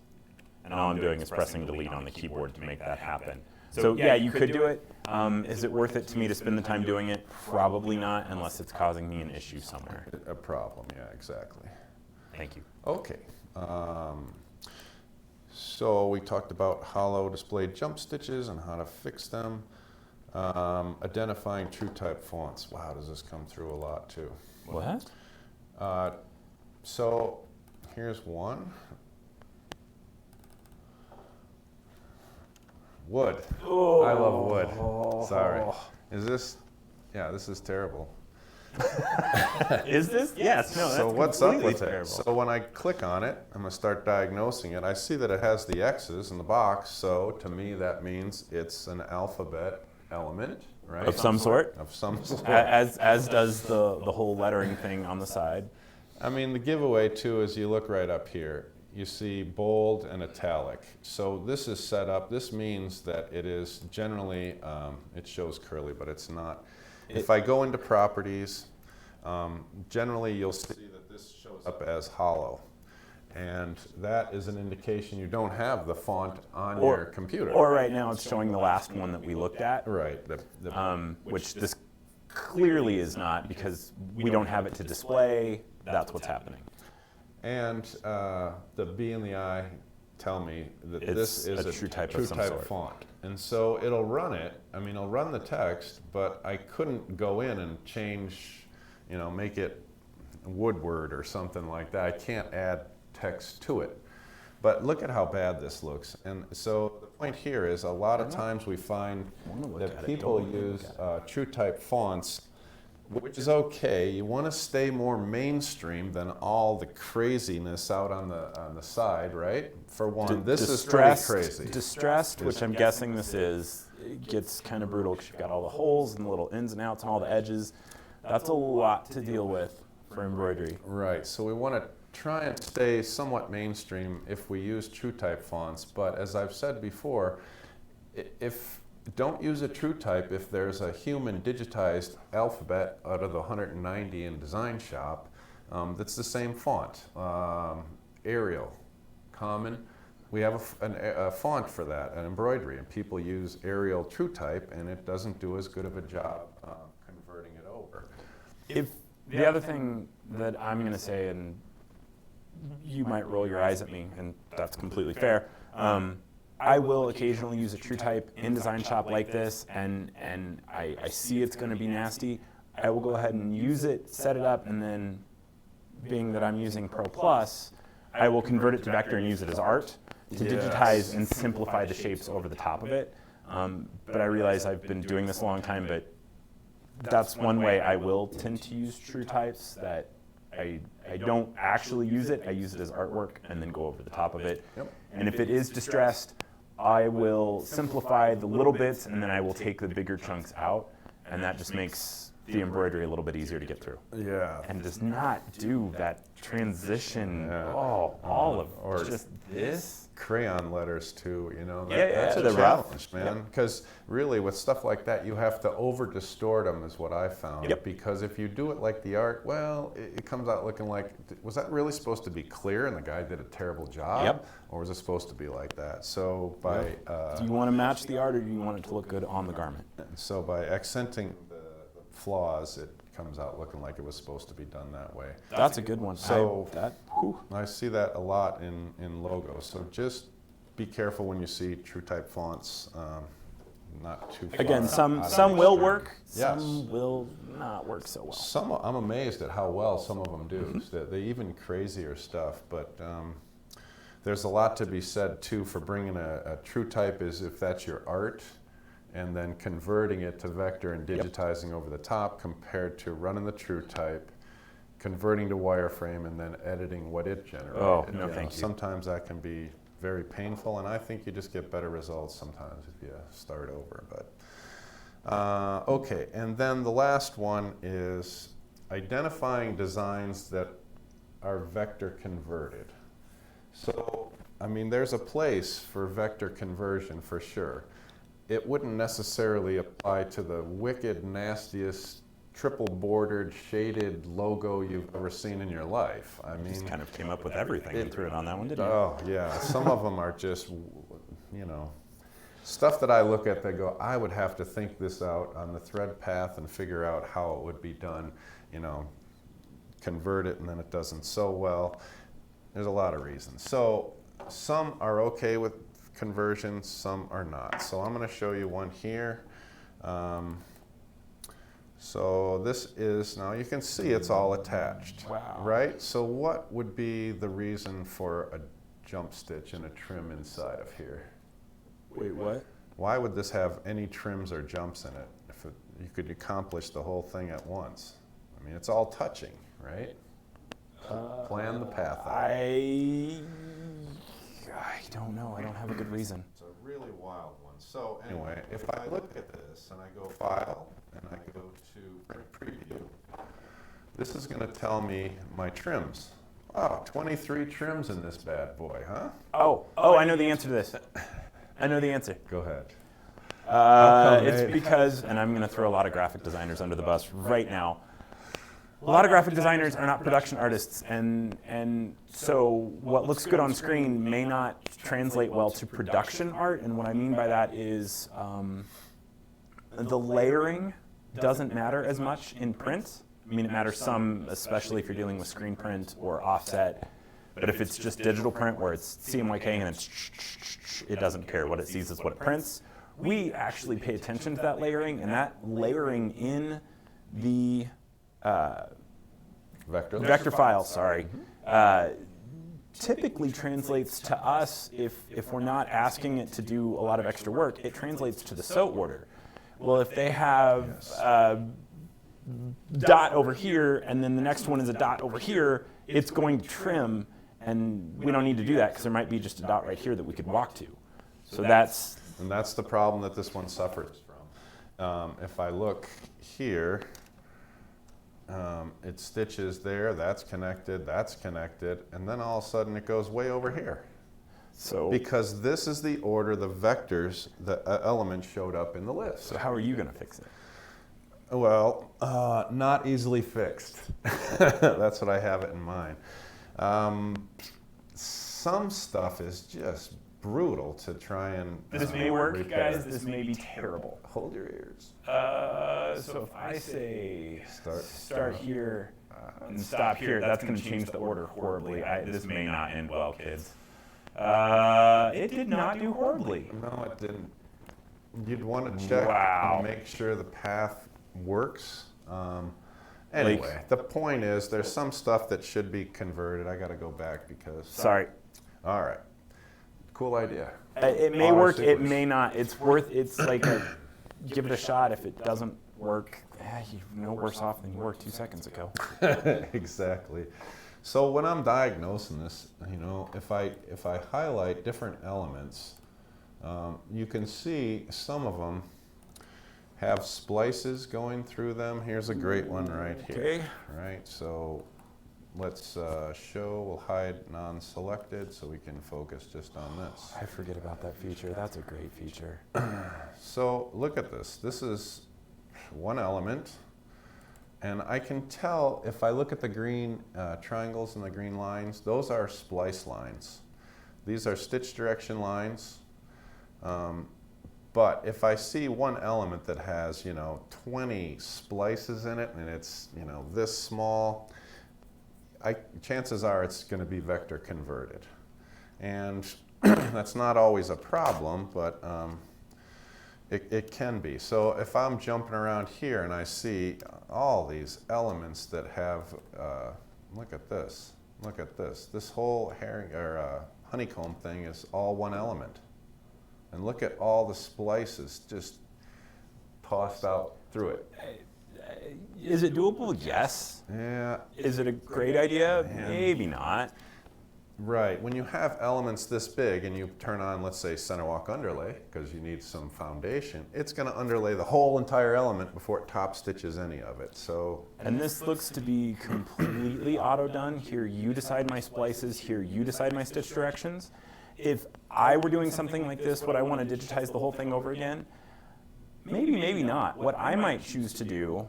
And all I'm doing is pressing delete on the keyboard to make that happen. So yeah, you could do it. Is it worth it to me to spend the time doing it? Probably not, unless it's causing me an issue somewhere. A problem, yeah, exactly. Thank you. Okay. So we talked about hollow displayed jump stitches and how to fix them. Identifying TrueType fonts. Wow, does this come through a lot too? What? So here's one. Wood. Oh. I love wood. Sorry. Is this? Yeah, this is terrible. Is this? Yes. No, that's so what's up with terrible. it? So when I click on it, I'm going to start diagnosing it. I see that it has the X's in the box, so to me that means it's an alphabet element, right? Of some sort. Of some sort. As does the whole lettering thing on the side. I mean, the giveaway too is you look right up here. You see bold and italic. So this is set up. This means that it is generally, it shows curly, but it's not. If I go into properties, generally you'll see that this shows up as hollow. And that is an indication you don't have the font on your computer. Or right now it's showing the last one that we looked at. Right. Which this clearly is not, because we don't have it to display. That's what's happening. And the B and the I tell me that this is a TrueType of some sort. Font. And so it'll run it. I mean, it'll run the text, but I couldn't go in and change, make it Woodward or something like that. I can't add text to it. But look at how bad this looks. And so the point here is a lot of times we find that people use TrueType fonts, which is okay. You want to stay more mainstream than all the craziness out on the side, right? For one, this is pretty crazy. Distressed, which I'm guessing this is, it gets kind of brutal because you've got all the holes and the little ins and outs and all the edges. That's a lot to deal with for embroidery. Right, so we want to try and stay somewhat mainstream if we use TrueType fonts, but as I've said before, don't use a TrueType if there's a human digitized alphabet out of the 190 in Design Shop that's the same font. Arial, common. We have a font for that, an embroidery, and people use Arial TrueType, and it doesn't do as good of a job converting it over. If the other thing that I'm going to say, and you might roll your eyes at me, and that's completely fair, I will occasionally use a TrueType in Design Shop like this, and I see it's going to be nasty. I will go ahead and use it, set it up, and then, being that I'm using Pro Plus, I will convert it to vector and use it as art to digitize and simplify the shapes over the top of it. But I realize I've been doing this a long time, but that's one way I will tend to use TrueTypes, that I don't actually use it. I use it as artwork and then go over the top of it. Yep. And if it is distressed, I will simplify the little bits and then I will take the bigger chunks out. And that just makes the embroidery a little bit easier to get through. Yeah. And does not do that transition, all of just this. Crayon letters too, you know. That's a the challenge, man. Because really, with stuff like that, you have to over distort them, is what I found. Yep. Because if you do it like the art, well, it comes out looking like, was that really supposed to be clear and the guy did a terrible job? Yep. Or was it supposed to be like that? So by Do you want to match the art, or do you want it to look good on the garment? so by accenting the flaws, it comes out looking like it was supposed to be done that way. That's a good one. So I see that a lot in logos. So just be careful when you see TrueType fonts, not too far. Again, some will work, some will not work so well. Some, I'm amazed at how well some of them do. They even crazier stuff, but there's a lot to be said too for bringing a TrueType, is if that's your art, and then converting it to vector and digitizing over the top, compared to running the TrueType, converting to wireframe, and then editing what it generated. Oh, no, thank you. Sometimes that can be very painful, and I think you just get better results sometimes if you start over. But okay, and then the last one is identifying designs that are vector converted. So, I mean, there's a place for vector conversion for sure. It wouldn't necessarily apply to the wicked, nastiest, triple bordered, shaded logo you've ever seen in your life. I mean, Just kind of came up with everything and threw it on that one, didn't you? Oh, yeah. Some of them are just, you know, stuff that I look at that go, I would have to think this out on the thread path and figure out how it would be done, you know, convert it, and then it doesn't so well. There's a lot of reasons. So some are okay with conversions, some are not. So I'm going to show you one here. So this is, now you can see it's all attached. Wow. Right? So what would be the reason for a jump stitch and a trim inside of here? Wait, what? Why would this have any trims or jumps in it if you could accomplish the whole thing at once? I mean, it's all touching, right? Plan the path out. I don't know. I don't have a good reason. It's a really wild one. So anyway, if I look at this and I go File and I go to Print Preview, this is going to tell me my trims. Oh, 23 trims in this bad boy, huh? Oh, I know the answer to this. I know the answer. Go ahead. It's because, and I'm going to throw a lot of graphic designers under the bus right now. A lot of graphic designers are not production artists, and so what looks good on screen may not translate well to production art. And what I mean by that is the layering doesn't matter as much in print. I mean, it matters some, especially if you're dealing with screen print or offset. But if it's just digital print where it's CMYK and it doesn't care. What it sees is what it prints. We actually pay attention to that layering, and that layering in the vector file, sorry, typically translates to us, if we're not asking it to do a lot of extra work, it translates to the SO order. Well, if they have a dot over here, and then the next one is a dot over here, it's going to trim, and we don't need to do that because there might be just a dot right here that we could walk to. So that's... And that's the problem that this one suffers from. If I look here, it stitches there, that's connected, and then all of a sudden it goes way over here. So because this is the order the vectors, the elements showed up in the list. So how are you going to fix it? Well, not easily fixed. That's what I have it in mind. Some stuff is just brutal to try and This may work, repair. guys. This may be terrible. Hold your ears. So if I say start here and stop here, that's going to change the order horribly. This may not end well, kids. It did not do horribly. No, it didn't. You'd want to check and make sure the path works. Anyway, the point is there's some stuff that should be converted. I got to go back because... Sorry. All right. Cool idea. It may work, it may not. It's like give it a shot. If it doesn't work, you're no worse off than you were 2 seconds ago. Exactly. So when I'm diagnosing this, you know, if I highlight different elements, you can see some of them, have splices going through them. Here's a great one right here. Okay. Right, so let's show, we'll hide non-selected so we can focus just on this. I forget about that feature. That's a great feature. So look at this. This is one element. And I can tell if I look at the green triangles and the green lines, those are splice lines. These are stitch direction lines. But if I see one element that has, 20 splices in it and it's, this small, chances are it's going to be vector converted. And that's not always a problem, but it can be. So if I'm jumping around here and I see all these elements that have, look at this, this whole herring or honeycomb thing is all one element. And look at all the splices just tossed out through it. Is it doable? Yes. Yeah. Is it a great idea? Maybe not. Right. When you have elements this big and you turn on, let's say, center walk underlay, because you need some foundation, it's going to underlay the whole entire element before it top stitches any of it. So. And this looks to be completely auto done. Here you decide my splices, here you decide my stitch directions. If I were doing something like this, would I want to digitize the whole thing over again? Maybe, maybe not. What I might choose to do,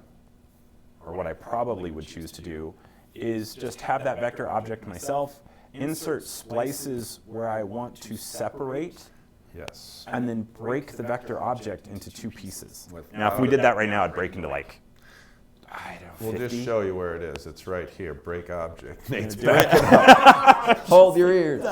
or what I probably would choose to do, is just have that vector object myself, insert splices where I want to separate, yes, and then break the vector object into two pieces. Now, if we did that right now, it'd break into like, I don't know, we'll just show you where it is. It's right here, break object. Nate's backing up. Hold your ears.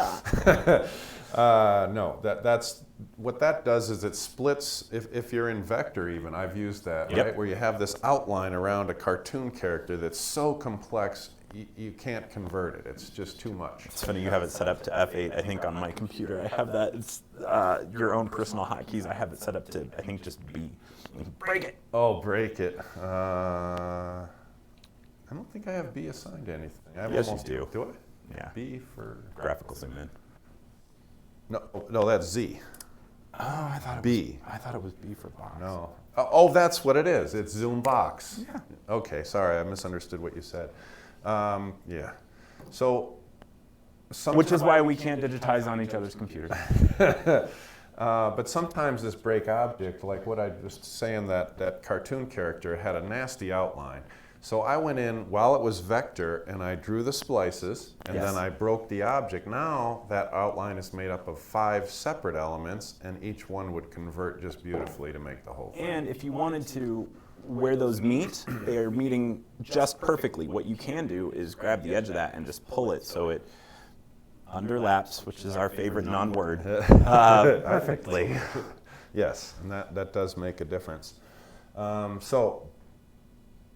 No, that's what that does is it splits. If you're in vector, even I've used that, Yep. right, where you have this outline around a cartoon character that's so complex you can't convert it. It's just too much. It's funny you have it set up to F8. I think on my computer I have that. It's your own personal hotkeys. I have it set up to I think just B. Break it. Oh, break it. I don't think I have B assigned to anything. I have Yes, almost, you do. Do I? Yeah. B for Graphical zoom in. no, that's Z. Oh, I thought it B. was. I thought it was B for box. No. Oh, that's what it is. It's zoom box. Yeah. Okay, sorry, I misunderstood what you said. Yeah. So. Which is why we can't digitize on each other's computers. But sometimes this break object, like what I was saying, that cartoon character had a nasty outline. So I went in while it was vector and I drew the splices and Yes. then I broke the object. Now that outline is made up of 5 separate elements and each one would convert just beautifully to make the whole thing. And if you wanted to, where those meet, they are meeting just perfectly. What you can do is grab the edge of that and just pull it so it underlaps, which is our favorite non-word, perfectly. Yes, and that does make a difference. So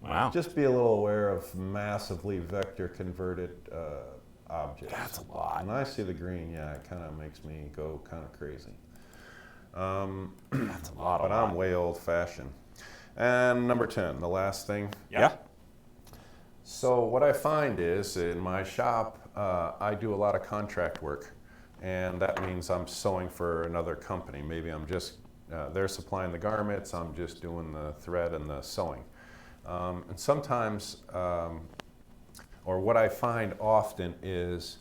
Wow. just be a little aware of massively vector converted objects. That's a lot. When I see the green, yeah, it kind of makes me go kind of crazy. That's a lot. But I'm way old-fashioned. And number 10, the last thing. Yeah. So what I find is in my shop, I do a lot of contract work, and that means I'm sewing for another company. Maybe I'm just, they're supplying the garments, I'm just doing the thread and the sewing. And sometimes, or what I find often is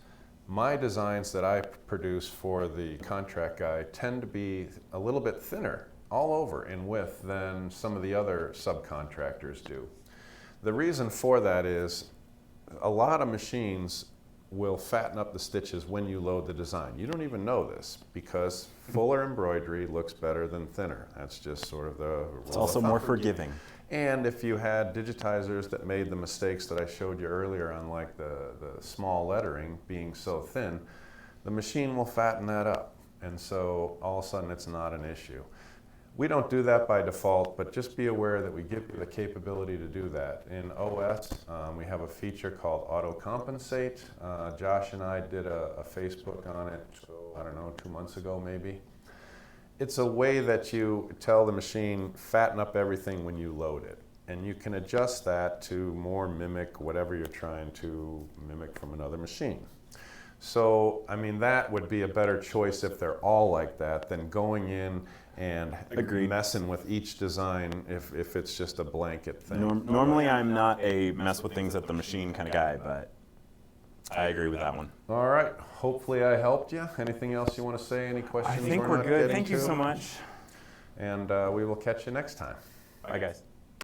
my designs that I produce for the contract guy tend to be a little bit thinner all over in width than some of the other subcontractors do. The reason for that is a lot of machines will fatten up the stitches when you load the design. You don't even know this because fuller embroidery looks better than thinner. That's just sort of the rule. It's also more forgiving. And if you had digitizers that made the mistakes that I showed you earlier on like the small lettering being so thin, the machine will fatten that up. And so all of a sudden it's not an issue. We don't do that by default, but just be aware that we give you the capability to do that. In OS, we have a feature called Auto Compensate. Josh and I did a Facebook on it, I don't know, 2 months ago maybe. It's a way that you tell the machine, fatten up everything when you load it. And you can adjust that to more mimic whatever you're trying to mimic from another machine. So, I mean, that would be a better choice if they're all like that than going in and messing with each design if it's just a blanket thing. Normally, I'm not a mess with things at the machine kind of guy, but I agree with that one. All right. Hopefully I helped you. Anything else you want to say? Any questions? I think we're good. Thank you so much. And we will catch you next time. Bye, guys.